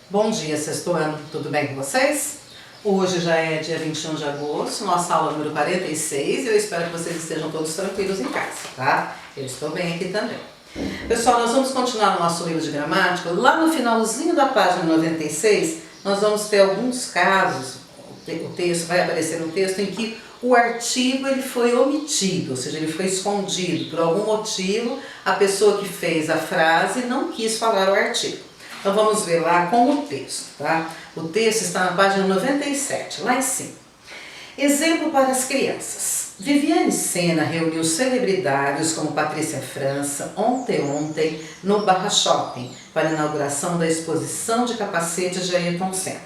Bom dia, sexto ano, tudo bem com vocês? Hoje já é dia 21 de agosto, nossa aula número 46 e eu espero que vocês estejam todos tranquilos em casa, tá? Eu estou bem aqui também. Pessoal, nós vamos continuar no nosso livro de gramática. Lá no finalzinho da página 96, nós vamos ter alguns casos, o texto vai aparecer no texto em que o artigo ele foi omitido, ou seja, ele foi escondido. Por algum motivo, a pessoa que fez a frase não quis falar o artigo. Então vamos ver lá com o texto, tá? O texto está na página 97, lá em cima. Exemplo para as crianças. Viviane Sena reuniu celebridades como Patrícia França ontem no Barra Shopping para a inauguração da exposição de capacetes de Ayrton Senna.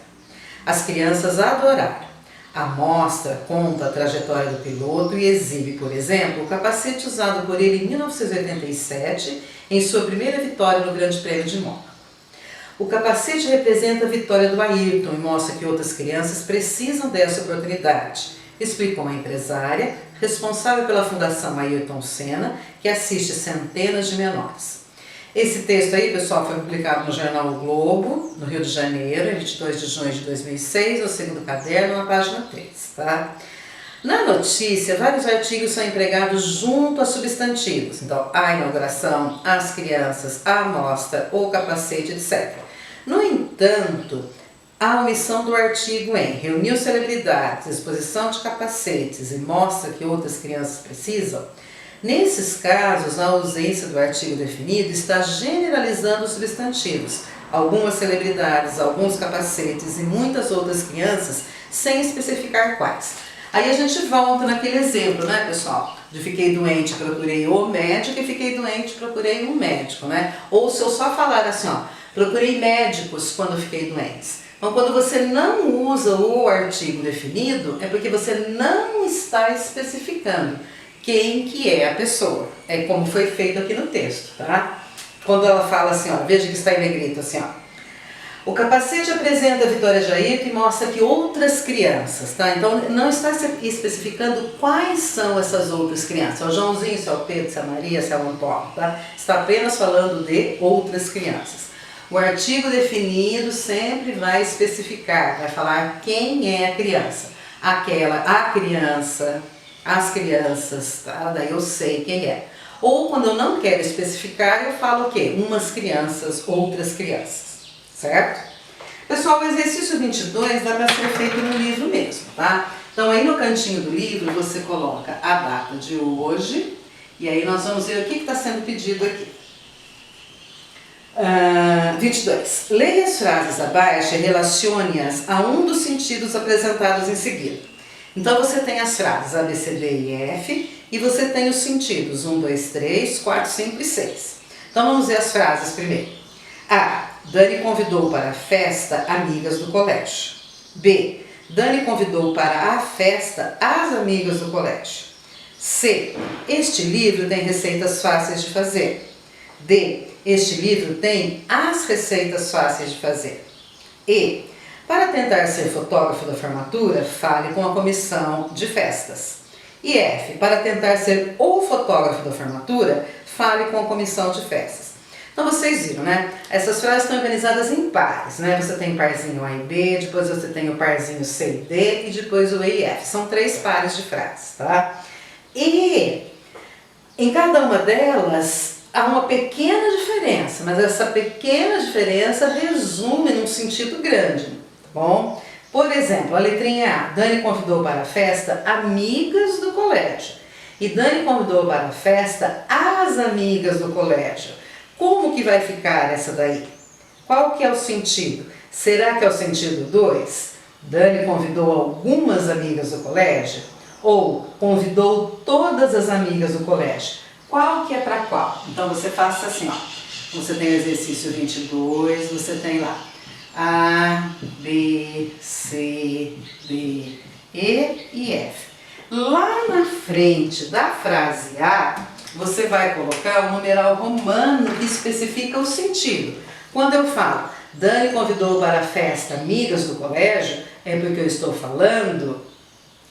As crianças adoraram. A mostra conta a trajetória do piloto e exibe, por exemplo, o capacete usado por ele em 1987 em sua primeira vitória no Grande Prêmio de Mônaco. O capacete representa a vitória do Ayrton e mostra que outras crianças precisam dessa oportunidade, explicou a empresária, responsável pela Fundação Ayrton Senna, que assiste centenas de menores. Esse texto aí, pessoal, foi publicado no jornal O Globo, no Rio de Janeiro, em 22 de junho de 2006, no segundo caderno, na página 3, tá? Na notícia, vários artigos são empregados junto a substantivos. Então, a inauguração, as crianças, a amostra, o capacete, etc. No entanto, a omissão do artigo em reuniu celebridades, exposição de capacetes e mostra que outras crianças precisam. Nesses casos, a ausência do artigo definido está generalizando os substantivos. Algumas celebridades, alguns capacetes e muitas outras crianças, sem especificar quais. Aí a gente volta naquele exemplo, né, pessoal? De fiquei doente, procurei o médico e fiquei doente, procurei um médico, né? Ou se eu só falar assim, ó, procurei médicos quando fiquei doente. Então, quando você não usa o artigo definido, é porque você não está especificando quem que é a pessoa. É como foi feito aqui no texto, tá? Quando ela fala assim, ó, veja que está em negrito, assim, ó. O capacete apresenta a vitória de Ayrton e mostra que outras crianças, tá? Então não está especificando quais são essas outras crianças. Se é o Joãozinho, se é o Pedro, se é a Maria, se é o Antônio, tá? Está apenas falando de outras crianças. O artigo definido sempre vai especificar, vai falar quem é a criança. A criança, as crianças, tá? Daí eu sei quem é. Ou quando eu não quero especificar, eu falo o quê? Umas crianças, outras crianças. Certo? Pessoal, o exercício 22 dá para ser feito no livro mesmo, tá? Então aí no cantinho do livro você coloca a data de hoje e aí nós vamos ver o que está sendo pedido aqui. 22. Leia as frases abaixo e relacione-as a um dos sentidos apresentados em seguida. Então você tem as frases A, B, C, D e F e você tem os sentidos 1, 2, 3, 4, 5 e 6. Então vamos ver as frases primeiro. A. Dani convidou para a festa amigas do colégio. B. Dani convidou para a festa as amigas do colégio. C. Este livro tem receitas fáceis de fazer. D. Este livro tem as receitas fáceis de fazer. E. Para tentar ser fotógrafo da formatura, fale com a comissão de festas. E F. Para tentar ser o fotógrafo da formatura, fale com a comissão de festas. Então vocês viram, né? Essas frases estão organizadas em pares, né? Você tem parzinho A e B, depois você tem o parzinho C e D e depois o E e F. São 3 pares de frases, tá? E em cada uma delas há uma pequena diferença, mas essa pequena diferença resume num sentido grande, tá bom? Por exemplo, a letrinha A, Dani convidou para a festa amigas do colégio. E Dani convidou para a festa as amigas do colégio. Como que vai ficar essa daí? Qual que é o sentido? Será que é o sentido 2? Dani convidou algumas amigas do colégio? Ou convidou todas as amigas do colégio? Qual que é para qual? Então você faça assim, ó. Você tem o exercício 22, você tem lá A, B, C, D, E e F. Lá na frente da frase A, você vai colocar o numeral romano que especifica o sentido. Quando eu falo, Dani convidou para a festa amigas do colégio, é porque eu estou falando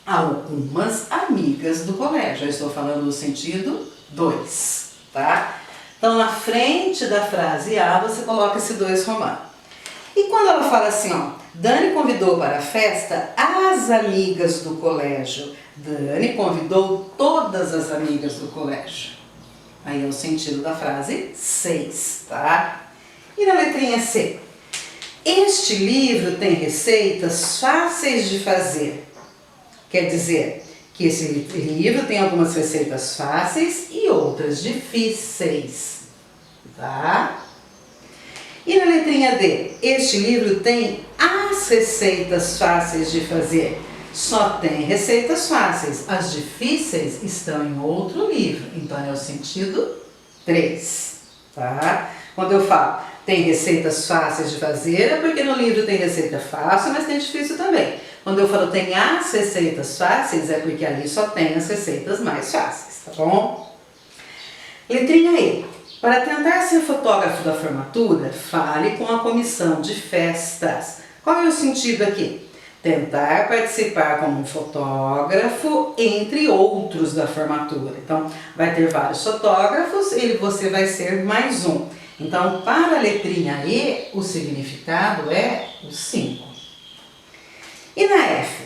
algumas amigas do colégio. Eu estou falando no sentido 2, tá? Então, na frente da frase A, você coloca esse 2 romano. E quando ela fala assim, ó, Dani convidou para a festa as amigas do colégio. Dani convidou todas as amigas do colégio. Aí é o sentido da frase 6, tá? E na letrinha C? Este livro tem receitas fáceis de fazer. Quer dizer que esse livro tem algumas receitas fáceis e outras difíceis, tá? E na letrinha D? Este livro tem as receitas fáceis de fazer. Só tem receitas fáceis. As difíceis estão em outro livro. Então é o sentido 3, tá? Quando eu falo tem receitas fáceis de fazer, é porque no livro tem receita fácil, mas tem difícil também. Quando eu falo tem as receitas fáceis, é porque ali só tem as receitas mais fáceis, tá bom? Letrinha E. Para tentar ser fotógrafo da formatura, fale com a comissão de festas. Qual é o sentido aqui? Tentar participar como um fotógrafo entre outros da formatura. Então, vai ter vários fotógrafos e você vai ser mais um. Então, para a letrinha E, o significado é o 5. E na F?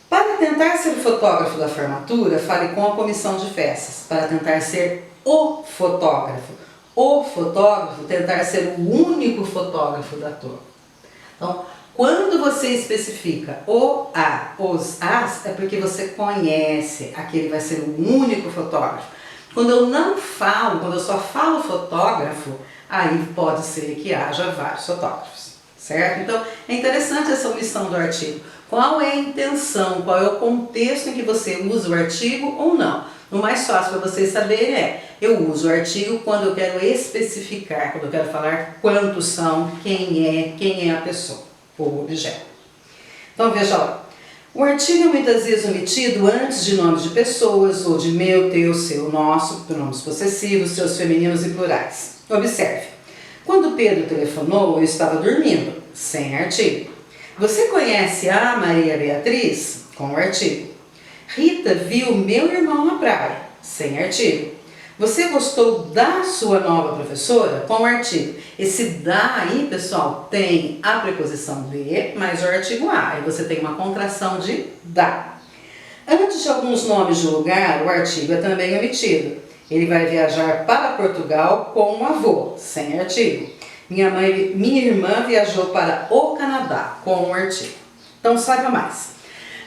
Para tentar ser fotógrafo da formatura, fale com a comissão de festas. Para tentar ser o fotógrafo. O fotógrafo, tentar ser o único fotógrafo da turma. Então, quando você especifica o a, os as, é porque você conhece, aquele vai ser o único fotógrafo. Quando eu não falo, quando eu só falo fotógrafo, aí pode ser que haja vários fotógrafos, certo? Então, é interessante essa omissão do artigo. Qual é a intenção, qual é o contexto em que você usa o artigo ou não? O mais fácil para vocês saberem é, eu uso o artigo quando eu quero especificar, quando eu quero falar quantos são, quem é a pessoa, ou objeto. Então veja lá, o artigo é muitas vezes omitido antes de nomes de pessoas, ou de meu, teu, seu, nosso, pronomes possessivos, seus femininos e plurais. Observe, quando Pedro telefonou, eu estava dormindo, sem artigo. Você conhece a Maria Beatriz? Com o artigo. Rita viu meu irmão na praia, sem artigo. Você gostou da sua nova professora? Com o artigo. Esse da aí, pessoal, tem a preposição de mais o artigo a. Aí você tem uma contração de da. Antes de alguns nomes de lugar, o artigo é também omitido. Ele vai viajar para Portugal com o avô, sem artigo. Minha irmã viajou para o Canadá, com o artigo. Então, saiba mais.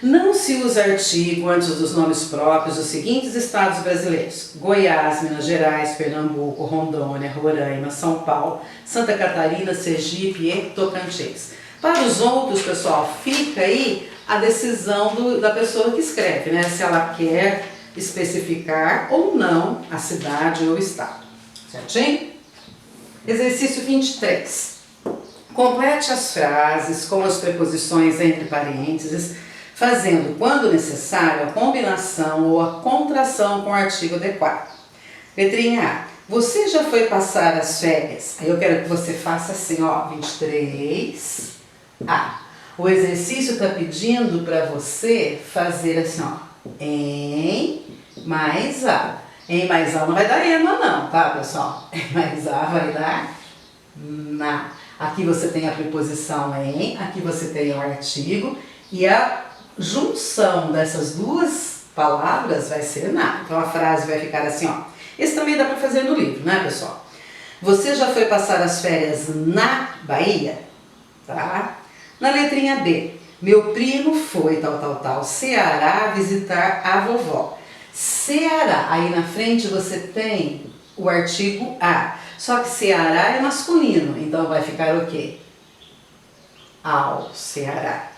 Não se usa artigo antes dos nomes próprios dos seguintes estados brasileiros: Goiás, Minas Gerais, Pernambuco, Rondônia, Roraima, São Paulo, Santa Catarina, Sergipe e Tocantins. Para os outros, pessoal, fica aí a decisão da pessoa que escreve, né? Se ela quer especificar ou não a cidade ou o estado. Certinho? Exercício 23. Complete as frases com as preposições entre parênteses, fazendo, quando necessário, a combinação ou a contração com o artigo adequado. Letrinha A. Você já foi passar as férias? Aí eu quero que você faça assim, ó, 23A. O exercício está pedindo para você fazer assim, ó, em mais A. Em mais A não vai dar ema não, tá, pessoal? Em mais A vai dar na. Aqui você tem a preposição em, aqui você tem o artigo e a junção dessas duas palavras vai ser na. Então a frase vai ficar assim, ó. Esse também dá para fazer no livro, né, pessoal? Você já foi passar as férias na Bahia? Tá? Na letrinha B. Meu primo foi Ceará visitar a vovó. Ceará, aí na frente você tem o artigo a. Só que Ceará é masculino, então vai ficar o quê? Ao Ceará.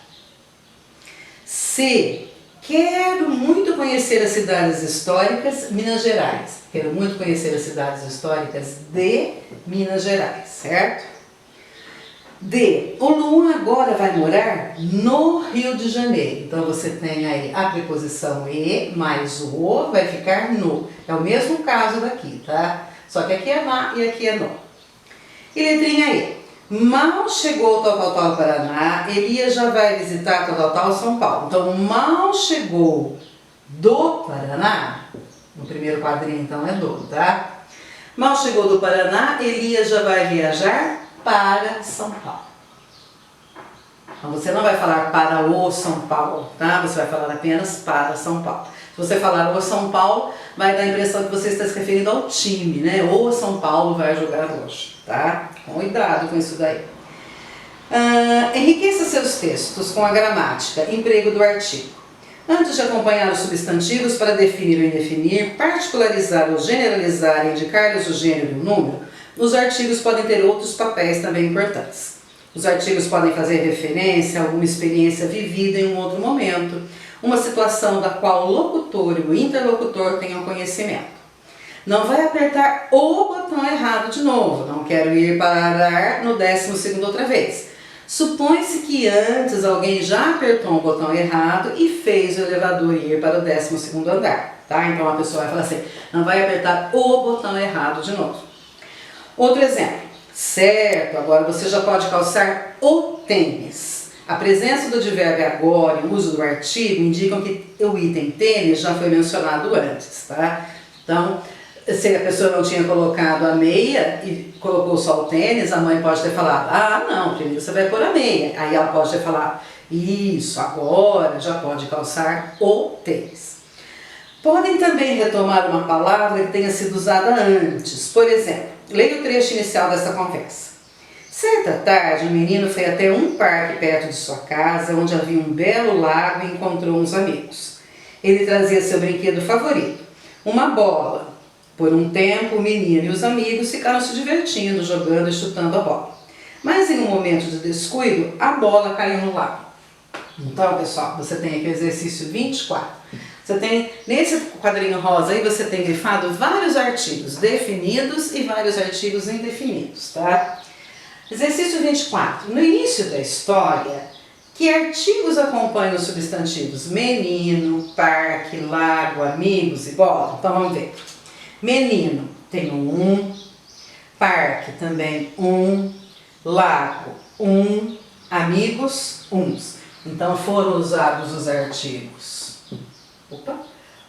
C. Quero muito conhecer as cidades históricas Minas Gerais. Quero muito conhecer as cidades históricas de Minas Gerais, certo? D. O Luan agora vai morar no Rio de Janeiro. Então você tem aí a preposição e mais o o vai ficar no. É o mesmo caso daqui, tá? Só que aqui é na e aqui é no. E letrinha E. Mal chegou tal Paraná, Elias já vai visitar tal São Paulo. Então, mal chegou do Paraná, no primeiro quadrinho então é do, tá? Mal chegou do Paraná, Elias já vai viajar para São Paulo. Então você não vai falar para o São Paulo, tá? Você vai falar apenas para São Paulo. Se você falar o São Paulo, vai dar a impressão que você está se referindo ao time, né? O São Paulo vai jogar hoje, tá? Cuidado com isso daí. Enriqueça seus textos com a gramática, emprego do artigo. Antes de acompanhar os substantivos para definir ou indefinir, particularizar ou generalizar e indicar-lhes o gênero e o número, os artigos podem ter outros papéis também importantes. Os artigos podem fazer referência a alguma experiência vivida em um outro momento, uma situação da qual o locutor e o interlocutor tenham conhecimento. Não vai apertar o botão errado de novo, não quero ir parar no 12º outra vez. Supõe-se que antes alguém já apertou o botão errado e fez o elevador ir para o 12º andar, tá? Então a pessoa vai falar assim, não vai apertar o botão errado de novo. Outro exemplo, certo, agora você já pode calçar o tênis. A presença do advérbio agora e o uso do artigo indicam que o item tênis já foi mencionado antes, tá? Então, se a pessoa não tinha colocado a meia e colocou só o tênis, a mãe pode ter falado, ah não, primeiro você vai pôr a meia. Aí ela pode ter falado, isso, agora já pode calçar o tênis. Podem também retomar uma palavra que tenha sido usada antes. Por exemplo, leia o trecho inicial dessa conversa. Certa tarde, um menino foi até um parque perto de sua casa, onde havia um belo lago e encontrou uns amigos. Ele trazia seu brinquedo favorito, uma bola. Por um tempo, o menino e os amigos ficaram se divertindo, jogando e chutando a bola. Mas em um momento de descuido, a bola caiu no lago. Então, pessoal, você tem aqui o exercício 24. Você tem, nesse quadrinho rosa aí, você tem grifado vários artigos definidos e vários artigos indefinidos, tá? Exercício 24. No início da história, que artigos acompanham os substantivos menino, parque, lago, amigos e bola? Então, vamos ver. Menino tem um, parque também um, lago um, amigos uns. Então foram usados os artigos.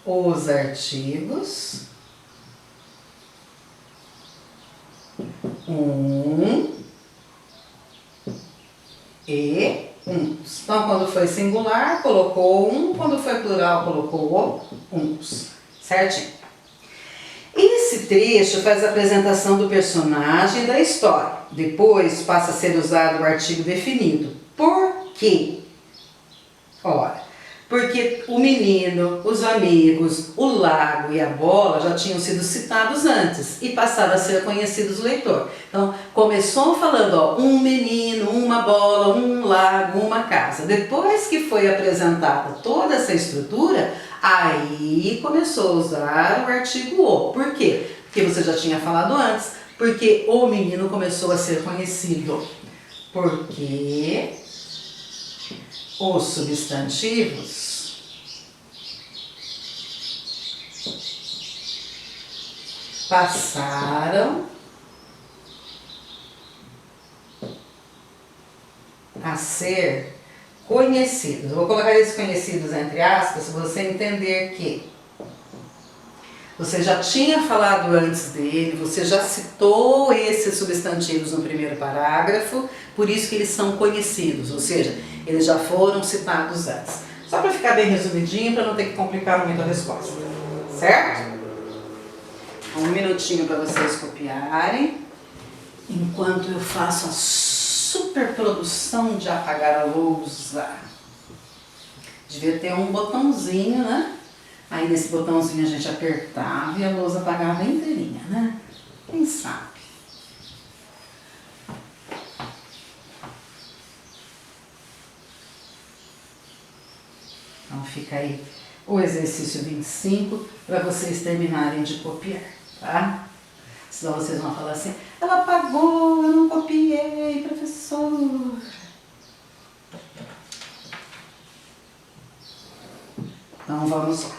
Os artigos um e uns. Então quando foi singular colocou um, quando foi plural colocou uns. Certinho? Esse trecho faz a apresentação do personagem e da história. Depois passa a ser usado o artigo definido. Por quê? Ora, porque o menino, os amigos, o lago e a bola já tinham sido citados antes e passaram a ser conhecidos do leitor. Então, começou falando, ó, um menino, uma bola, um lago, uma casa. Depois que foi apresentada toda essa estrutura, aí começou a usar o artigo o. Por quê? Porque você já tinha falado antes, porque o menino começou a ser conhecido. Porque os substantivos passaram a ser conhecidos. Eu vou colocar esses conhecidos entre aspas, se você entender que você já tinha falado antes dele, você já citou esses substantivos no primeiro parágrafo, por isso que eles são conhecidos, ou seja, eles já foram citados antes. Só para ficar bem resumidinho, para não ter que complicar muito a resposta, certo? Um minutinho para vocês copiarem, enquanto eu faço a superprodução de apagar a lousa. Devia ter um botãozinho, né? Aí nesse botãozinho a gente apertava e a lousa apagava inteirinha, né? Quem sabe? Então fica aí o exercício 25 para vocês terminarem de copiar, tá? Senão vocês vão falar assim, ela apagou, eu não copiei, professor. Então vamos lá.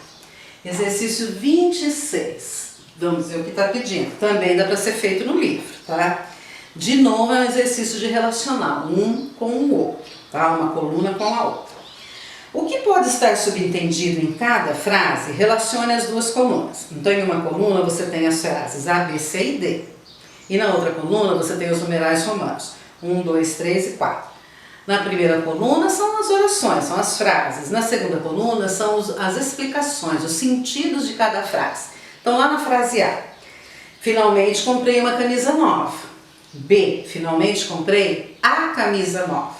Exercício 26. Vamos ver o que está pedindo. Também dá para ser feito no livro, tá? De novo é um exercício de relacionar um com o outro, tá? Uma coluna com a outra. O que pode estar subentendido em cada frase, relacione as duas colunas. Então em uma coluna você tem as frases A, B, C e D. E na outra coluna você tem os numerais romanos. 1, 2, 3 e 4. Na primeira coluna são as orações, são as frases. Na segunda coluna são as explicações, os sentidos de cada frase. Então lá na frase A, finalmente comprei uma camisa nova. B, finalmente comprei a camisa nova.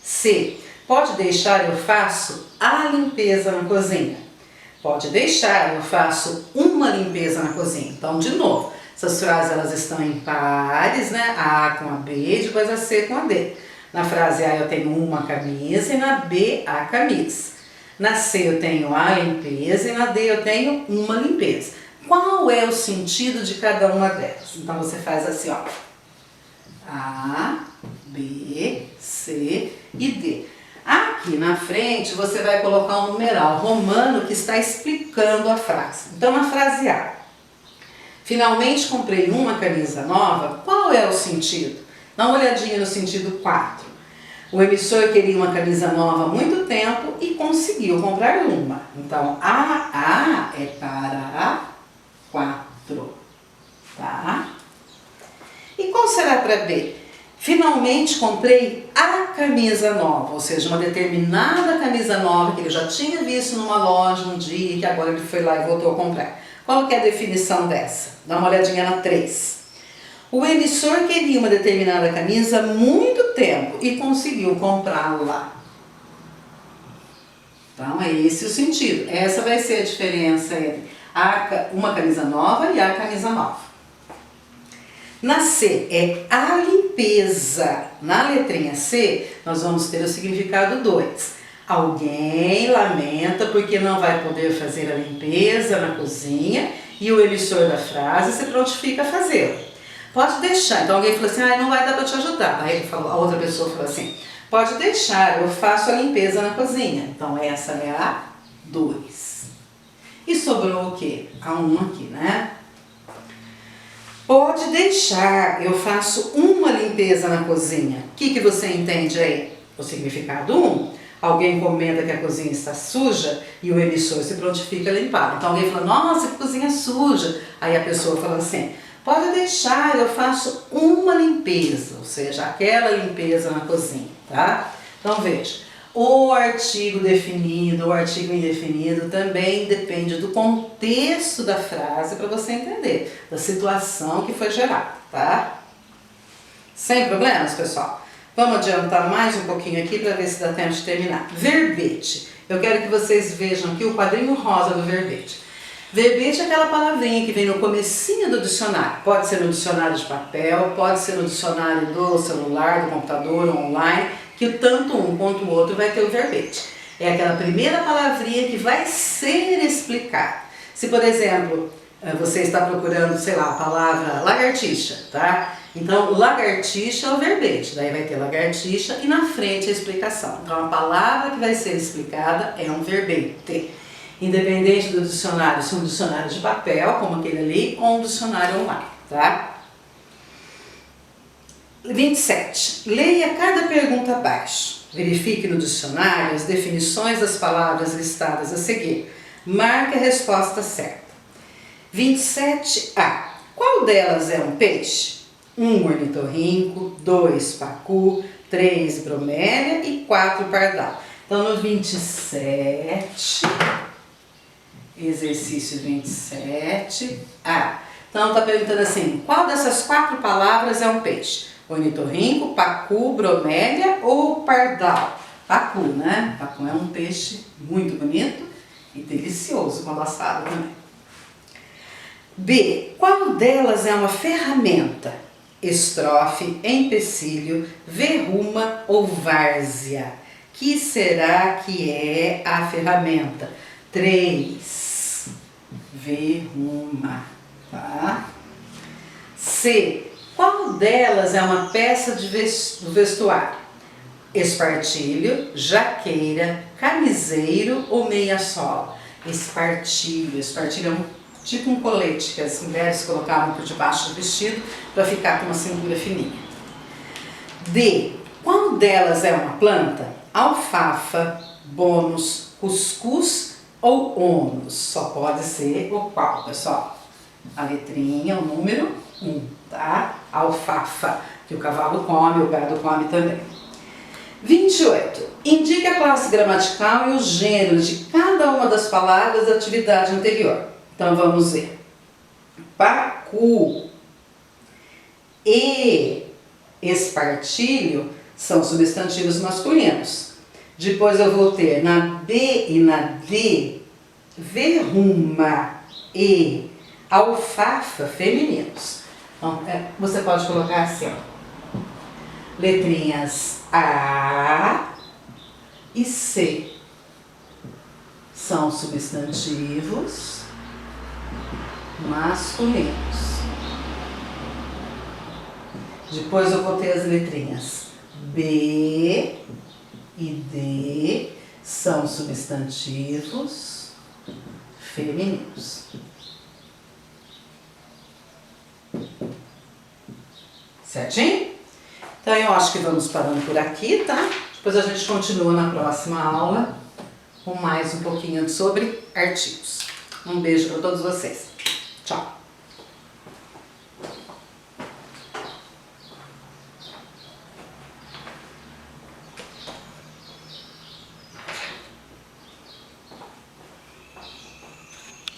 C, pode deixar, eu faço a limpeza na cozinha. Pode deixar, eu faço uma limpeza na cozinha. Então, de novo, essas frases elas estão em pares, né? A com a B, depois a C com a D. Na frase A eu tenho uma camisa e na B a camisa. Na C eu tenho a limpeza e na D eu tenho uma limpeza. Qual é o sentido de cada uma delas? Então você faz assim, ó. A, B, C e D. Aqui na frente você vai colocar um numeral romano que está explicando a frase. Então na frase A, finalmente comprei uma camisa nova, qual é o sentido? Dá uma olhadinha no sentido 4. O emissor queria uma camisa nova há muito tempo e conseguiu comprar uma. Então a é para 4, tá? E qual será para B? Finalmente comprei a camisa nova, ou seja, uma determinada camisa nova que ele já tinha visto numa loja um dia e que agora ele foi lá e voltou a comprar. Qual que é a definição dessa? Dá uma olhadinha na 3. O emissor queria uma determinada camisa há muito tempo e conseguiu comprá-la. Então é esse o sentido. Essa vai ser a diferença entre uma camisa nova e a camisa nova. Na C é a limpeza. Na letrinha C, nós vamos ter o significado 2. Alguém lamenta porque não vai poder fazer a limpeza na cozinha e o emissor da frase se prontifica a fazê-lo. Pode deixar. Então alguém falou assim, não vai dar para te ajudar. Aí ele falou, a outra pessoa falou assim, pode deixar, eu faço a limpeza na cozinha. Então essa é a 2. E sobrou o quê? A 1 aqui, né? Pode deixar, eu faço uma limpeza na cozinha. O que você entende aí? O significado 1. Alguém comenta que a cozinha está suja e o emissor se prontifica a limpar. Então alguém fala, nossa, que cozinha suja. Aí a pessoa fala assim, pode deixar, eu faço uma limpeza, ou seja, aquela limpeza na cozinha, tá? Então veja, o artigo definido, o artigo indefinido também depende do contexto da frase para você entender, da situação que foi gerada, tá? Sem problemas, pessoal? Vamos adiantar mais um pouquinho aqui para ver se dá tempo de terminar. Verbete. Eu quero que vocês vejam aqui o quadrinho rosa do verbete. Verbete é aquela palavrinha que vem no comecinho do dicionário. Pode ser no dicionário de papel, pode ser no dicionário do celular, do computador, online, que tanto um quanto o outro vai ter o verbete. É aquela primeira palavrinha que vai ser explicada. Se, por exemplo, você está procurando, sei lá, a palavra lagartixa, tá? Então, lagartixa é o verbete, daí vai ter lagartixa e na frente a explicação. Então, a palavra que vai ser explicada é um verbete. Independente do dicionário, se um dicionário de papel, como aquele ali, ou um dicionário online, tá? 27. Leia cada pergunta abaixo. Verifique no dicionário as definições das palavras listadas a seguir. Marque a resposta certa. 27A. Qual delas é um peixe? 1 ornitorrinco, 2 pacu, 3 bromélia e 4 pardal. Então no 27, exercício 27A. Então está perguntando assim, qual dessas 4 palavras é um peixe? Ornitorrinco, pacu, bromélia ou pardal? Pacu, né? Pacu é um peixe muito bonito e delicioso, com assado também. B. Qual delas é uma ferramenta? Estrofe, empecilho, verruma ou várzea? Que será que é a ferramenta? 3. Verruma, tá? C. Qual delas é uma peça de vestuário? Espartilho, jaqueira, camiseiro ou meia-sola? Espartilho é tipo um colete que as mulheres colocavam por debaixo do vestido para ficar com uma cintura fininha. D. Qual delas é uma planta? Alfafa, bônus, cuscuz ou ônus? Só pode ser o qual, pessoal? A letrinha, o número 1, tá? Alfafa, que o cavalo come, o gado come também. 28. Indique a classe gramatical e os gêneros de cada uma das palavras da atividade anterior. Então vamos ver. Pacu e espartilho são substantivos masculinos. Depois eu vou ter na B e na D, verruma e alfafa femininos. Então, você pode colocar assim, ó, letrinhas A e C são substantivos masculinos. Depois eu vou ter as letrinhas B e D são substantivos femininos. Certinho? Então eu acho que vamos parando por aqui, tá? Depois a gente continua na próxima aula com mais um pouquinho sobre artigos. Um beijo para todos vocês. Tchau!